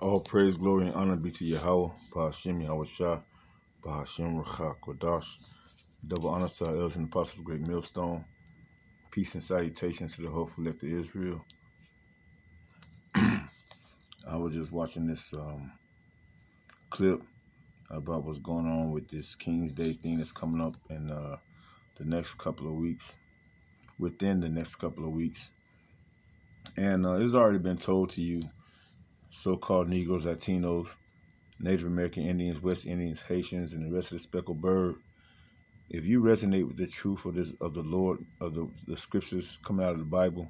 All praise, glory, and honor be to Yahweh, Ahchyam, Yahweh Shah, Ahchyam, Rachak, Kodash. Double honor to our elders and apostles of Great Millstone. Peace and salutations to the hopeful elect of Israel. I was just watching this clip about what's going on with this King's Day thing that's coming up in the next couple of weeks, within the next couple of weeks. And it's already been told to you, so-called Negroes, Latinos, Native American Indians, West Indians, Haitians, and the rest of the speckled bird. If you resonate with the truth of the Lord, of the scriptures coming out of the Bible,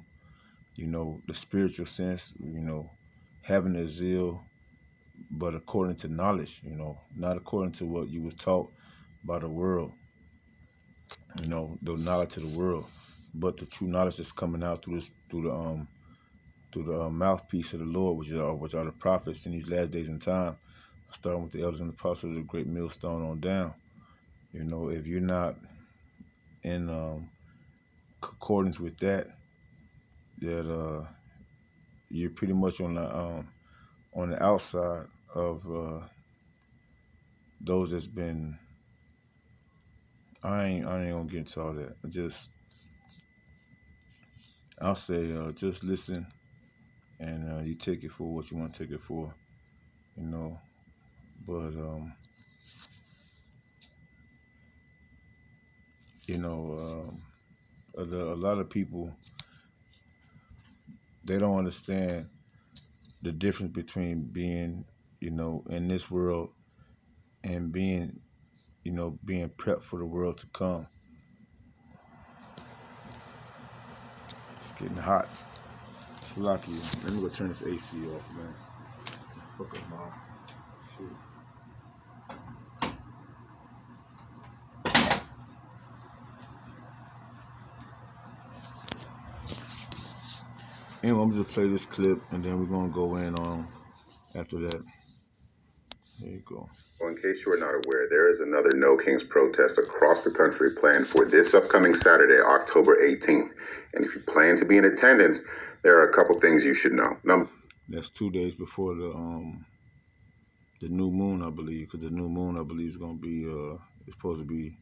you know, the spiritual sense, you know, having a zeal, but according to knowledge, you know, not according to what you was taught by the world, you know, the knowledge of the world, but the true knowledge that's coming out through the mouthpiece of the Lord, which are the prophets in these last days and time, starting with the elders and apostles of the Great Millstone on down. You know, if you're not in accordance with that you're pretty much on the outside of those that's been. I ain't gonna get into all that. I'll say just listen, and you take it for what you want to take it for, you know. But you know, a lot of people, they don't understand the difference between being, you know, in this world and being, you know, being prepped for the world to come. It's getting hot. It's lucky. Let me go turn this AC off, man. Fuck up my shit. Anyway, I'm just play this clip and then we're gonna go in on after that. There you go. Well, in case you are not aware, there is another No Kings protest across the country planned for this upcoming Saturday, October 18th. And if you plan to be in attendance, there are a couple things you should know. That's 2 days before the new moon, I believe, because the new moon, I believe, is gonna be it's supposed to be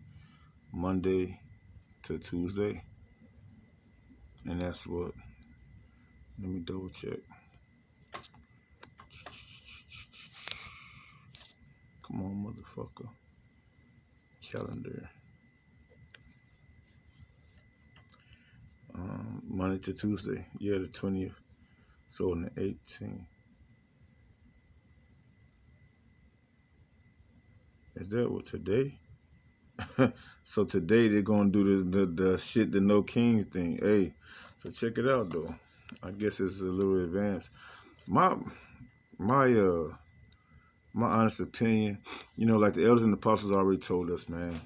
Monday to Tuesday, and that's what. Let me double check. Come on, motherfucker. Calendar. Monday to Tuesday. Yeah, the 20th. So on the 18th. Is that what today? So today they're gonna do the shit, the No Kings thing. Hey, so check it out though. I guess it's a little advanced. My honest opinion, you know, like the elders and apostles already told us, man,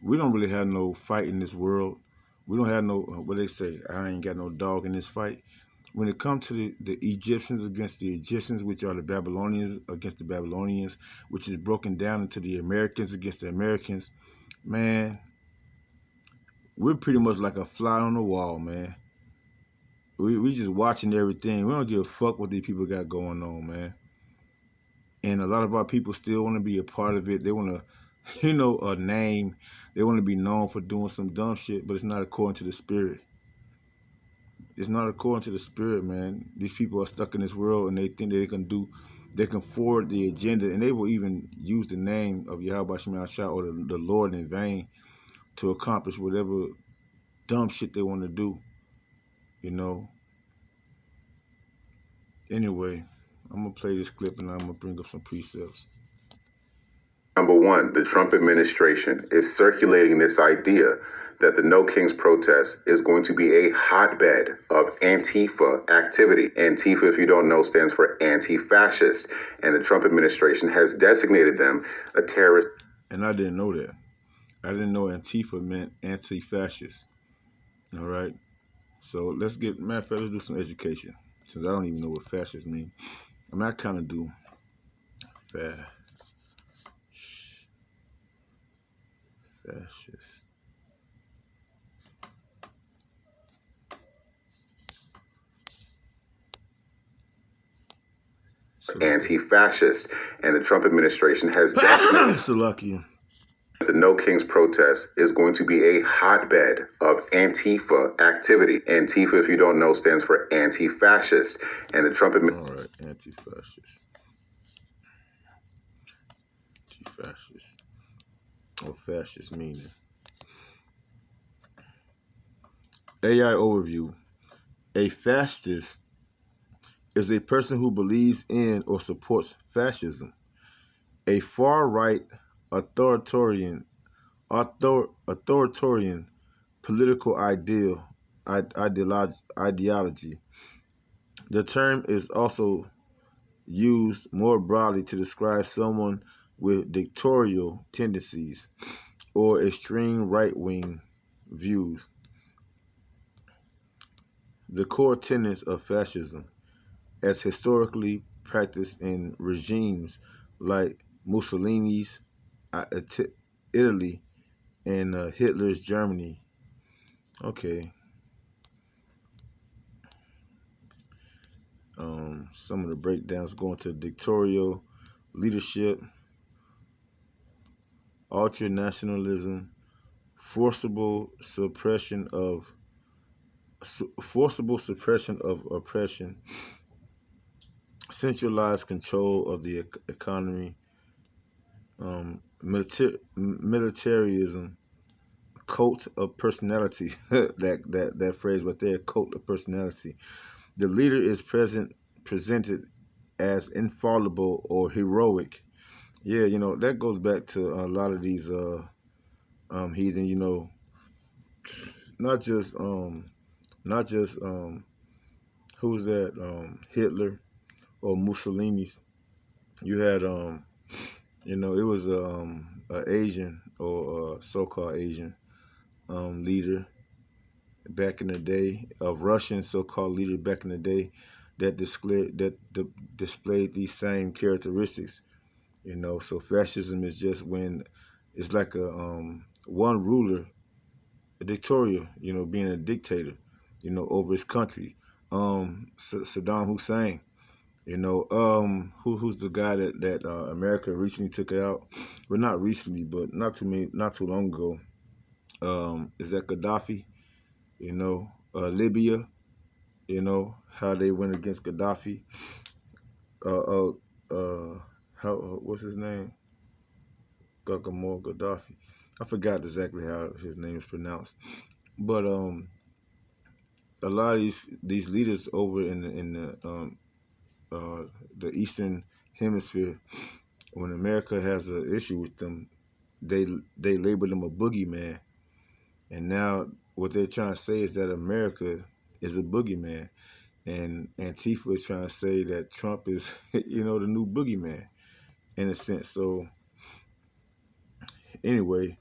we don't really have no fight in this world. We don't have no, what they say, I ain't got no dog in this fight. When it comes to the Egyptians against the Egyptians, which are the Babylonians against the Babylonians, which is broken down into the Americans against the Americans, man, we're pretty much like a fly on the wall, man. We just watching everything. We don't give a fuck what these people got going on, man. And a lot of our people still want to be a part of it. They want to, you know, a name. They want to be known for doing some dumb shit, but it's not according to the spirit. It's not according to the spirit, man. These people are stuck in this world and they think that they can forward the agenda, and they will even use the name of Yahweh Shema Shah or the Lord in vain to accomplish whatever dumb shit they want to do, you know. Anyway, I'm going to play this clip and I'm going to bring up some precepts. Number one, the Trump administration is circulating this idea that the No Kings protest is going to be a hotbed of Antifa activity. Antifa, if you don't know, stands for anti-fascist, and the Trump administration has designated them a terrorist. And I didn't know that. I didn't know Antifa meant anti-fascist. All right. So let's do some education, since I don't even know what fascist means. I mean, I kind of do. Fascist. anti-fascist, and the Trump administration has designated Salakia. the No Kings protest is going to be a hotbed of Antifa activity. Antifa, if you don't know, stands for anti-fascist, and the Trump administration. All right, anti-fascist. Anti-fascist. Or fascist meaning. AI overview. A fascist is a person who believes in or supports fascism, a far-right authoritarian political ideology. The term is also used more broadly to describe someone with dictatorial tendencies or extreme right-wing views. The core tenets of fascism, as historically practiced in regimes like Mussolini's Italy and Hitler's Germany. Okay. Some of the breakdowns going to dictatorial leadership, ultranationalism, forcible suppression of oppression, centralized control of the economy, militarism, cult of personality. that phrase right there, cult of personality. The leader is presented as infallible or heroic. Yeah, that goes back to a lot of these heathen. Not just not just who's that Hitler or Mussolini's. You had it was a Asian or a so-called Asian leader back in the day, a Russian so-called leader back in the day that displayed these same characteristics. So fascism is just when it's like a one ruler, a dictator, being a dictator, over his country. Saddam Hussein, who's the guy that America recently took out? Well, not recently, but not too long ago. Is that Gaddafi? Libya. How they went against Gaddafi. Uh, uh, how what's his name? Guacamole Gaddafi. I forgot exactly how his name is pronounced, but a lot of these leaders over the Eastern Hemisphere, when America has an issue with them, they they label them a boogeyman, and now what they're trying to say is that America is a boogeyman, and Antifa is trying to say that Trump is the new boogeyman in a sense. So anyway,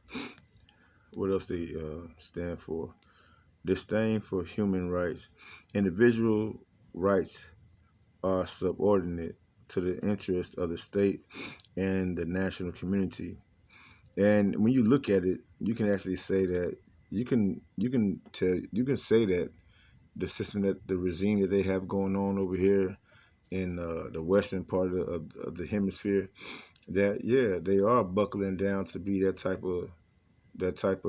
what else they stand for? Disdain for human rights. Individual rights are subordinate to the interest of the state and the national community. And when you look at it, you can actually say that you can say that the system, that the regime that they have going on over here in the western part of the hemisphere, that yeah, they are buckling down to be that type of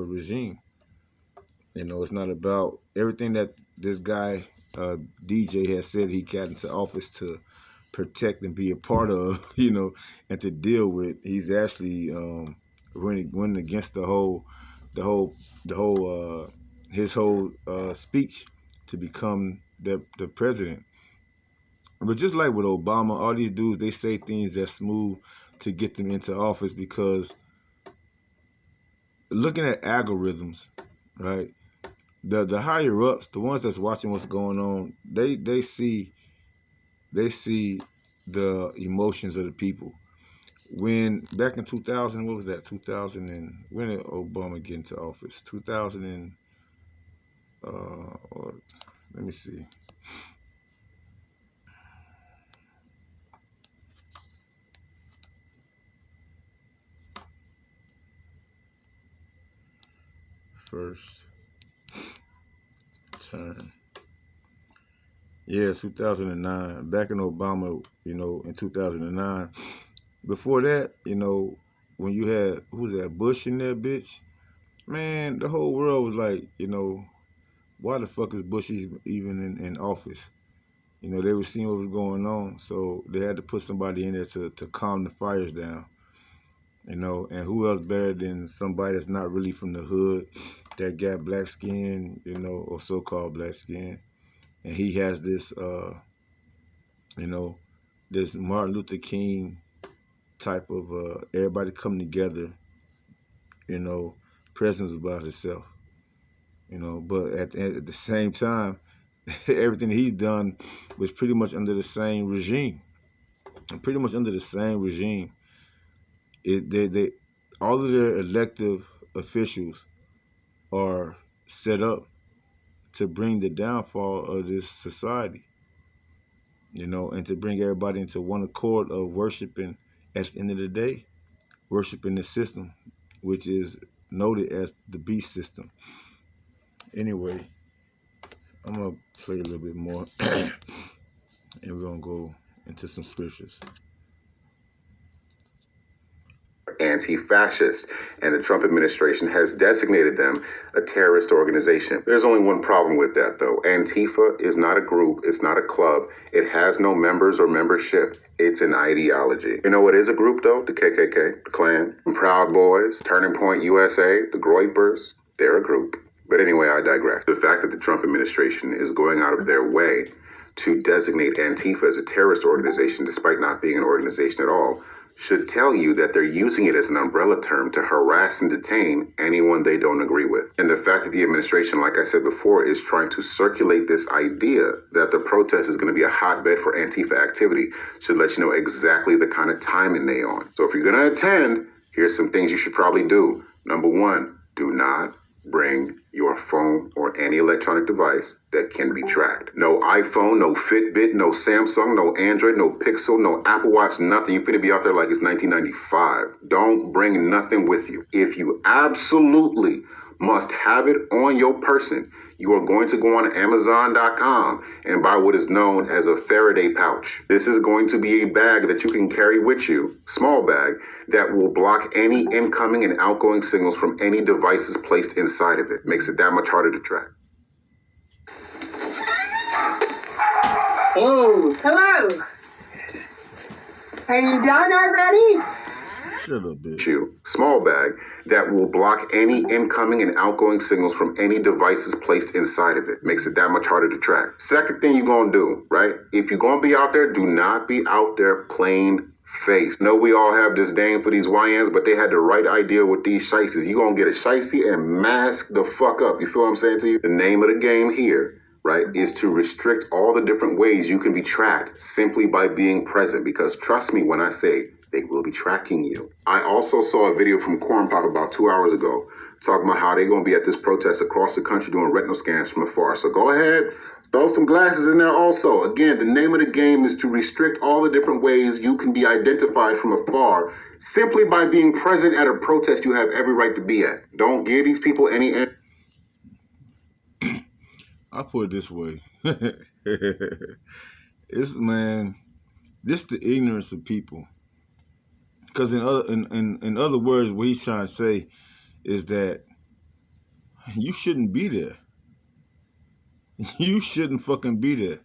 regime. It's not about everything that this guy DJ has said he got into office to protect and be a part of, and to deal with. He's actually running against the whole, his whole speech to become the president. But just like with Obama, all these dudes, they say things that's smooth to get them into office because looking at algorithms, right? The higher ups, the ones that's watching what's going on, they see the emotions of the people. When back in 2000, what was that? 2000 and when did Obama get into office? 2000 and or let me see. First term. Yeah, 2009. Back in Obama, in 2009. Before that, when you had who's that Bush in there, bitch? Man, the whole world was like, why the fuck is Bush even in office? They were seeing what was going on, so they had to put somebody in there to calm the fires down. And who else better than somebody that's not really from the hood, that got black skin, or so-called black skin, and he has this, you know, this Martin Luther King type of everybody come together, you know, presence about himself, but at the same time, everything he's done was pretty much under the same regime, and pretty much under the same regime. They all of their elective officials are set up to bring the downfall of this society, and to bring everybody into one accord of worshiping, at the end of the day, worshiping the system, which is noted as the beast system. Anyway, I'm going to play a little bit more and we're going to go into some scriptures. Anti-fascist, and the Trump administration has designated them a terrorist organization. There's only one problem with that, though. Antifa is not a group, it's not a club, it has no members or membership, it's an ideology. You know what is a group, though? The KKK, the Klan, Proud Boys, Turning Point USA, the Groypers, they're a group. But anyway, I digress. The fact that the Trump administration is going out of their way to designate Antifa as a terrorist organization, despite not being an organization at all, should tell you that they're using it as an umbrella term to harass and detain anyone they don't agree with. And the fact that the administration, like I said before, is trying to circulate this idea that the protest is going to be a hotbed for Antifa activity should let you know exactly the kind of timing they on. So if you're going to attend, here's some things you should probably do. Number one, do not bring your phone or any electronic device that can be tracked. No iPhone, no Fitbit, no Samsung, no Android, no Pixel, no Apple Watch, nothing. You're finna be out there like it's 1995. Don't bring nothing with you. If you absolutely must have it on your person, you are going to go on Amazon.com and buy what is known as a Faraday pouch. This is going to be a bag that you can carry with you, small bag, that will block any incoming and outgoing signals from any devices placed inside of it. Makes it that much harder to track. Oh, hello. Are you done already? Shut up, bitch. Small bag that will block any incoming and outgoing signals from any devices placed inside of it. Makes it that much harder to track. Second thing you're gonna do, right? If you're gonna be out there, do not be out there plain face. No, we all have disdain for these YNs, but they had the right idea with these shiesties. You're gonna get a shiesty and mask the fuck up. You feel what I'm saying to you? The name of the game here, right, is to restrict all the different ways you can be tracked simply by being present. Because trust me when I say they will be tracking you. I also saw a video from Corn Pop about 2 hours ago talking about how they're going to be at this protest across the country doing retinal scans from afar. So go ahead, throw some glasses in there also. Again, the name of the game is to restrict all the different ways you can be identified from afar simply by being present at a protest you have every right to be at. Don't give these people any... I'll put it this way. This the ignorance of people. Because in other words, what he's trying to say is that you shouldn't be there. You shouldn't fucking be there.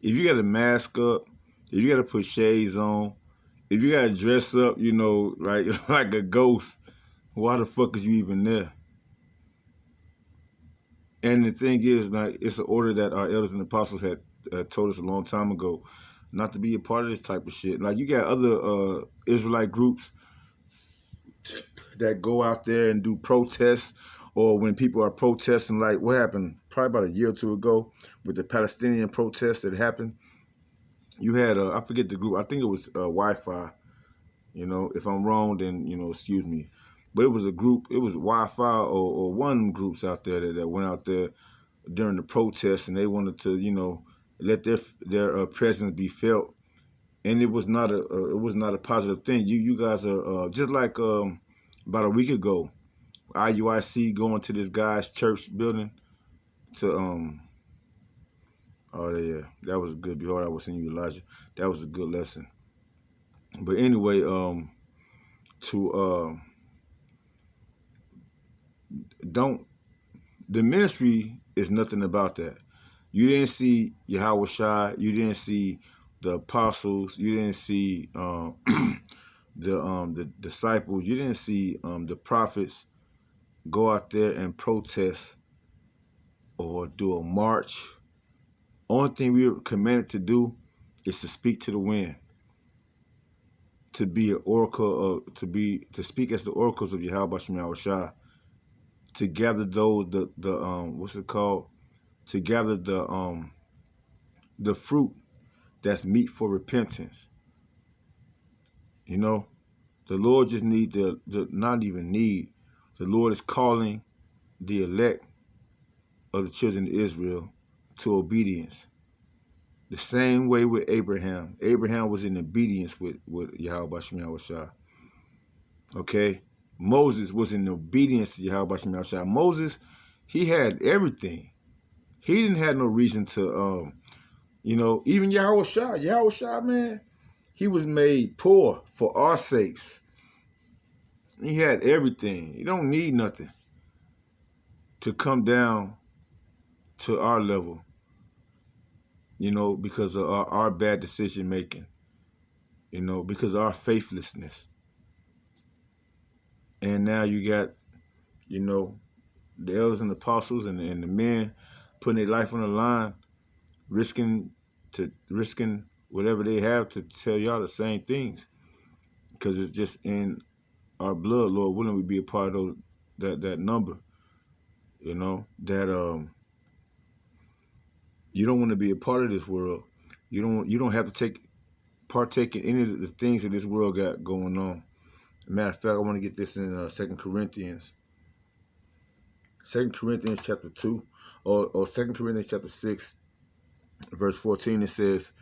If you got to mask up, if you got to put shades on, if you got to dress up, like like a ghost, why the fuck is you even there? And the thing is, like, it's an order that our elders and apostles had told us a long time ago, not to be a part of this type of shit. Like, you got other Israelite groups that go out there and do protests, or when people are protesting, like what happened probably about a year or two ago with the Palestinian protests that happened. You had, I forget the group, I think it was Wi-Fi. If I'm wrong, then, excuse me. But it was a group, it was Wi-Fi or one of them groups out there that went out there during the protests, and they wanted to, let their presence be felt. And it was not a positive thing. You guys are just like about a week ago, IUIC going to this guy's church building to Oh yeah, that was good. Behold, I will send you Elijah. That was a good lesson. But anyway, to don't the ministry is nothing about that. You didn't see Yahweh Shai. You didn't see the apostles. You didn't see the disciples. You didn't see the prophets go out there and protest or do a march. Only thing we were commanded to do is to speak to the wind, to be an oracle of, to speak as the oracles of Yahweh Bashem Yahweh Shai, to gather those the what's it called? To gather the fruit that's meet for repentance. You know, the Lord just need the not even need. The Lord is calling the elect of the children of Israel to obedience. The same way with Abraham. Abraham was in obedience with Yahweh Bashem Yahweh Shai. Okay? Moses was in obedience to Yahweh Bashem Yahweh Shai. Moses, he had everything. He didn't have no reason to even Yahweh Shai, man, he was made poor for our sakes. He had everything. He don't need nothing to come down to our level, because of our bad decision making, because of our faithlessness. And now you got, the elders and the apostles and the men putting their life on the line, risking whatever they have to tell y'all the same things, because it's just in our blood. Lord willing, we be a part of that number. That you don't want to be a part of this world. You don't have to partake in any of the things that this world got going on. Matter of fact, I want to get this in 2 Corinthians. 2 Corinthians chapter 2, or 2 Corinthians chapter 6, verse 14, it says,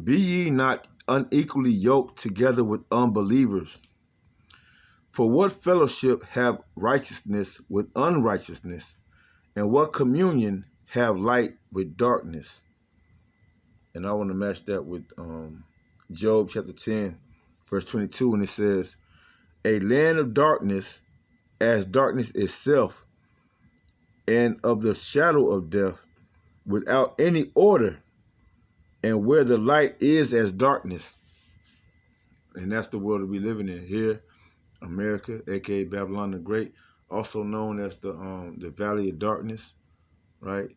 "Be ye not unequally yoked together with unbelievers. For what fellowship have righteousness with unrighteousness? And what communion have light with darkness?" And I want to match that with Job chapter 10, verse 22, and it says, "A land of darkness as darkness itself, and of the shadow of death, without any order, and where the light is as darkness." And that's the world that we living in here, America, aka Babylon the Great, also known as the Valley of Darkness, right?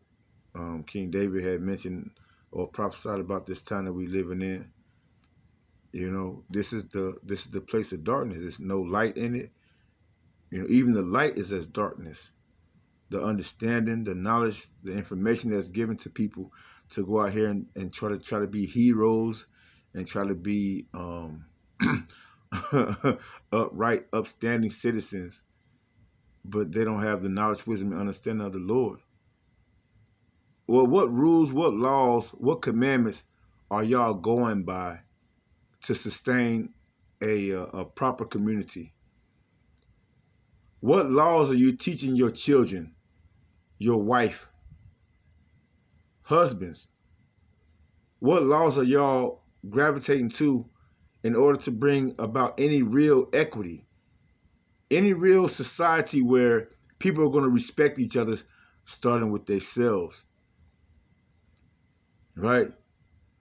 King David had mentioned or prophesied about this time that we living in. This is the place of darkness. There's no light in it. Even the light is as darkness. The understanding, the knowledge, the information that's given to people to go out here and try to be heroes and try to be upright, upstanding citizens, but they don't have the knowledge, wisdom, and understanding of the Lord. Well, what rules, what laws, what commandments are y'all going by to sustain a proper community? What laws are you teaching your children, your wife, husbands? What laws are y'all gravitating to in order to bring about any real equity, any real society where people are going to respect each other, starting with themselves, right?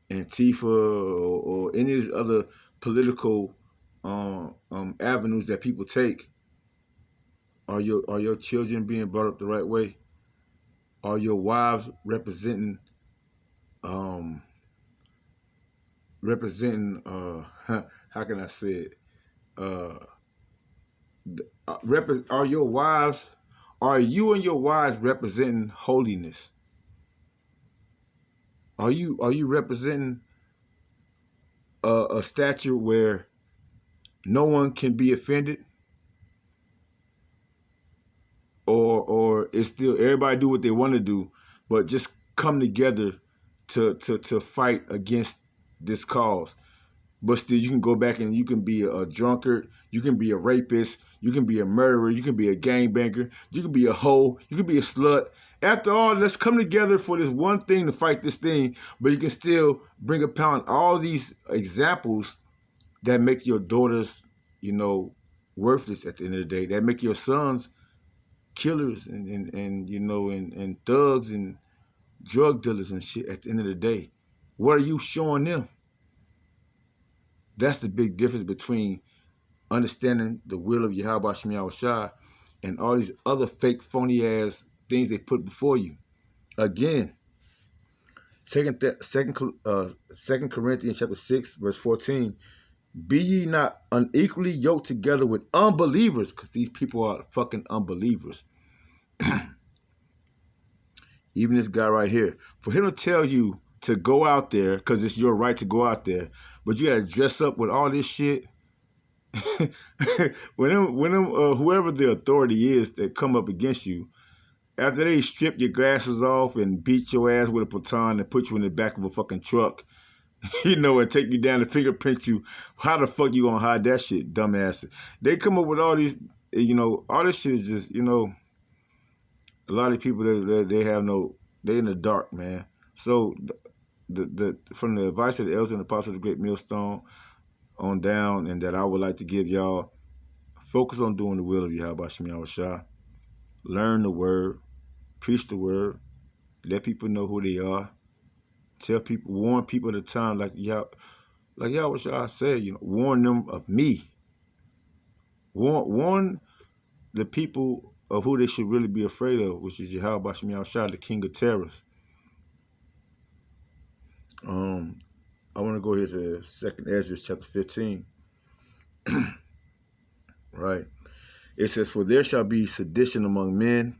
Antifa or any of these other political avenues that people take. Are your children being brought up the right way? Are your wives representing how can I say it? Are you and your wives representing holiness? Are you representing a stature where no one can be offended? Or it's still everybody do what they want to do, but just come together to fight against this cause? but still you can go back and you can be a drunkard, you can be a rapist, you can be a murderer, you can be a gangbanger, you can be a hoe, you can be a slut. After all, let's come together for this one thing to fight this thing, but you can still bring upon all these examples that make your daughters, worthless at the end of the day, that make your sons killers and thugs and drug dealers and shit at the end of the day. What are you showing them? That's the big difference between understanding the will of Yahweh Shemi Shai and all these other fake, phony ass things they put before you. Again, Second Corinthians chapter 6, verse 14. Be ye not unequally yoked together with unbelievers, because these people are fucking unbelievers. Even this guy right here, for him to tell you to go out there, because it's your right to go out there, but you gotta dress up with all this shit. Whoever the authority is that come up against you, after they strip your glasses off and beat your ass with a baton and put you in the back of a fucking truck, and take you down and fingerprint you, how the fuck you gonna hide that shit, dumbass? They come up with all these, all this shit is just, a lot of people they have they in the dark, man. So the from the advice of the elders and apostles of the great millstone on down, and that I would like to give y'all, focus on doing the will of Yahweh Shemi Shai. Learn the word, preach the word, let people know who they are, tell people, warn people at the time, like Yahweh Shai said, warn them of me. Warn the people of who they should really be afraid of, which is Yahweh Shemi Shai, the King of Terrors. I want to go here to 2nd Ezra chapter 15. Right. It says, for there shall be sedition among men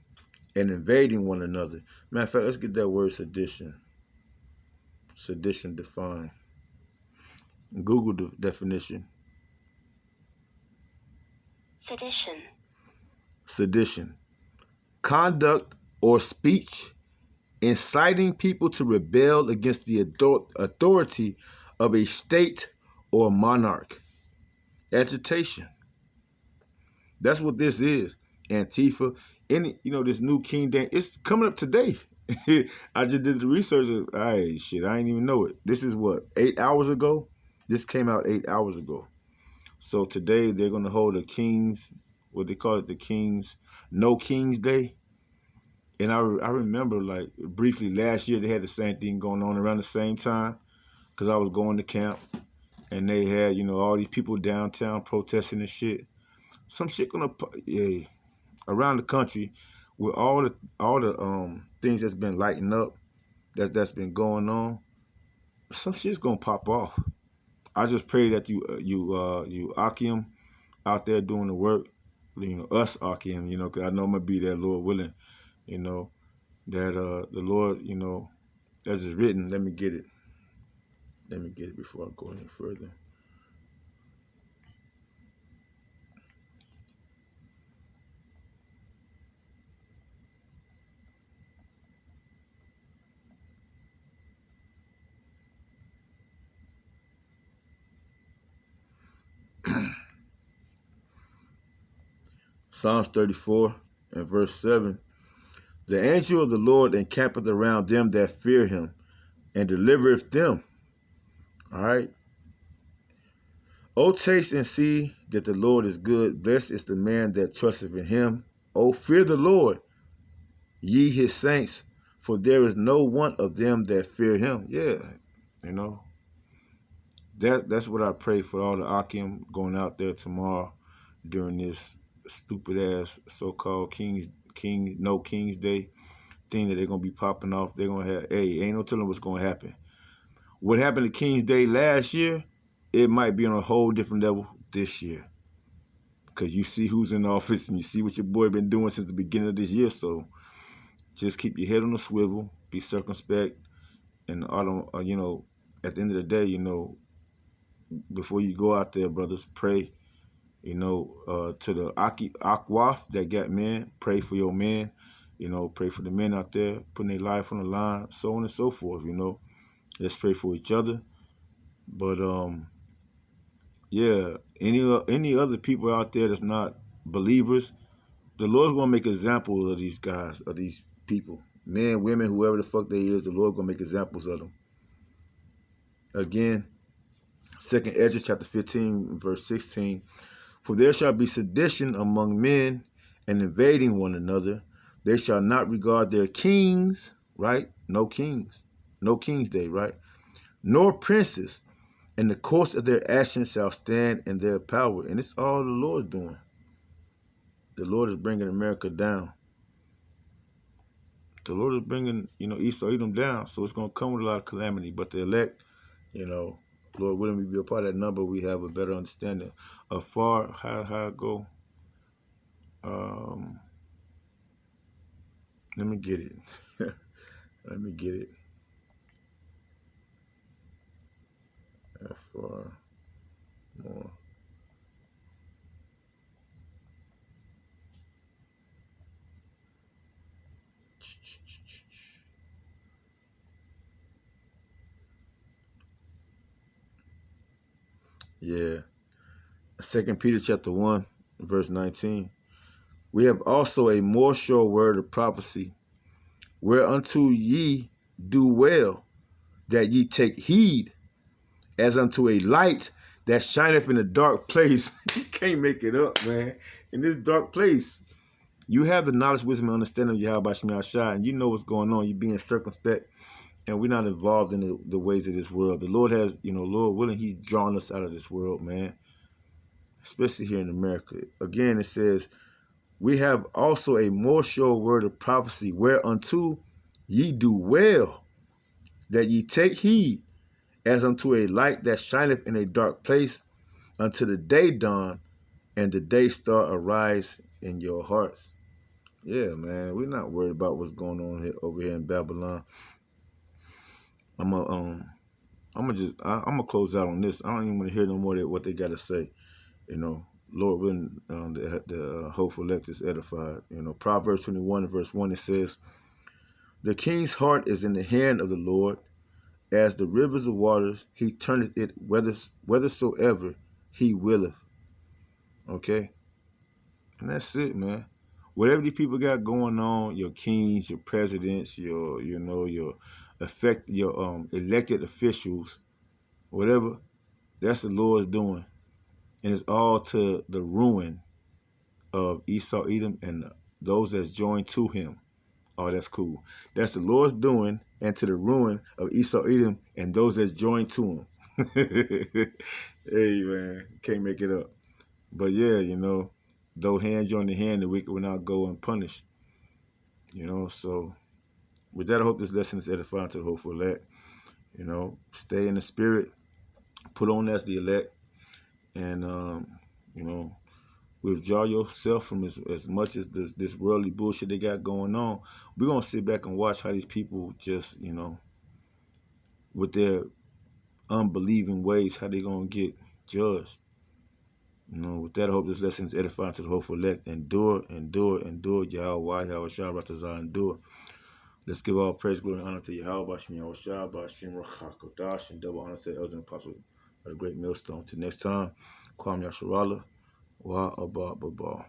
and invading one another. Matter of fact, let's get that word sedition. Sedition defined. Google the definition. Sedition. Conduct or speech inciting people to rebel against the authority of a state or monarch. Agitation. That's what this is. Antifa. This new King James, it's coming up today. I just did the research. I didn't even know it. This is what, 8 hours ago? This came out 8 hours ago. So today they're going to hold a King's, what they call it, the King's, No King's Day. And I remember, like, briefly last year they had the same thing going on around the same time, because I was going to camp and they had, all these people downtown protesting and shit. Some shit around the country with all the things that's been lighting up, that's been going on. Some shit's gonna pop off. I just pray that you Ahchyam out there doing the work, us Ahchyam, because I know I'm gonna be there, Lord willing, that the Lord, as is written. Let me get it before I go any further. Psalms 34 and verse 7. The angel of the Lord encampeth around them that fear him, and delivereth them. All right. O taste and see that the Lord is good. Blessed is the man that trusteth in him. O fear the Lord, ye his saints, for there is no want of them that fear him. Yeah, that's what I pray for all the Ahchyam going out there tomorrow during this stupid ass so-called No King's Day thing that they're gonna be popping off. They're gonna have, ain't no telling what's gonna happen. What happened to King's Day last year, it might be on a whole different level this year, because you see who's in office and you see what your boy been doing since the beginning of this year. So just keep your head on the swivel, be circumspect, and at the end of the day, before you go out there, brothers, pray. To the Akwaf that got men, pray for your men. Pray for the men out there putting their life on the line, so on and so forth. Let's pray for each other. But yeah, any other people out there that's not believers, the Lord's gonna make examples of these guys, of these people, men, women, whoever the fuck they is. The Lord gonna make examples of them. Again, 2nd Ezra chapter 15, verse 16. For there shall be sedition among men and invading one another. They shall not regard their kings, right? No kings. No king's day, right? Nor princes. And the course of their actions shall stand in their power. And it's all the Lord's doing. The Lord is bringing America down. The Lord is bringing, Esau, Edom down. So it's going to come with a lot of calamity. But the elect, Lord willing, we be a part of that number. We have a better understanding of how it go. Let me get it. Let me get it. Far more. Yeah. 2 Peter chapter 1, verse 19. We have also a more sure word of prophecy, whereunto ye do well, that ye take heed, as unto a light that shineth in a dark place. You can't make it up, man. In this dark place, you have the knowledge, wisdom, and understanding of Yahweh Shemi Ashai, and you know what's going on. You're being circumspect, and we're not involved in the ways of this world. The Lord has, Lord willing, He's drawn us out of this world, man, especially here in America. Again, it says, we have also a more sure word of prophecy, whereunto ye do well, that ye take heed, as unto a light that shineth in a dark place, until the day dawn, and the day star arise in your hearts. Yeah, man, we're not worried about what's going on over here in Babylon. I'm gonna close out on this. I don't even want to hear no more of what they got to say. Lord willing, the hopeful elect is edified. Proverbs 21 verse 1, it says, the king's heart is in the hand of the Lord, as the rivers of waters, he turneth it whithersoever he willeth. Okay? And that's it, man. Whatever these people got going on, your kings, your presidents, your elected officials, whatever, that's the Lord's doing. And it's all to the ruin of Esau, Edom, and those that's joined to him. Oh, that's cool. That's the Lord's doing, and to the ruin of Esau, Edom, and those that's joined to him. Hey, man, can't make it up. But yeah, though hand join the hand, the wicked will not go unpunished. So with that, I hope this lesson is edifying to the hopeful elect. Stay in the spirit, put on as the elect, and withdraw yourself from as much as this worldly bullshit they got going on. We're going to sit back and watch how these people just, with their unbelieving ways, how they going to get judged. With that, I hope this lesson is edifying to the hopeful elect. Endure, endure, endure. Yahweh, Yahweh Shah, Ratazah, endure. Let's give all praise, glory, and honor to Yahweh, Bashim, Yahweh Shah, Bashim, Rachakodash, and double honor to the elders and apostles of the great millstone. Till next time, Kwam Yasharallah, Wa Abba Baba.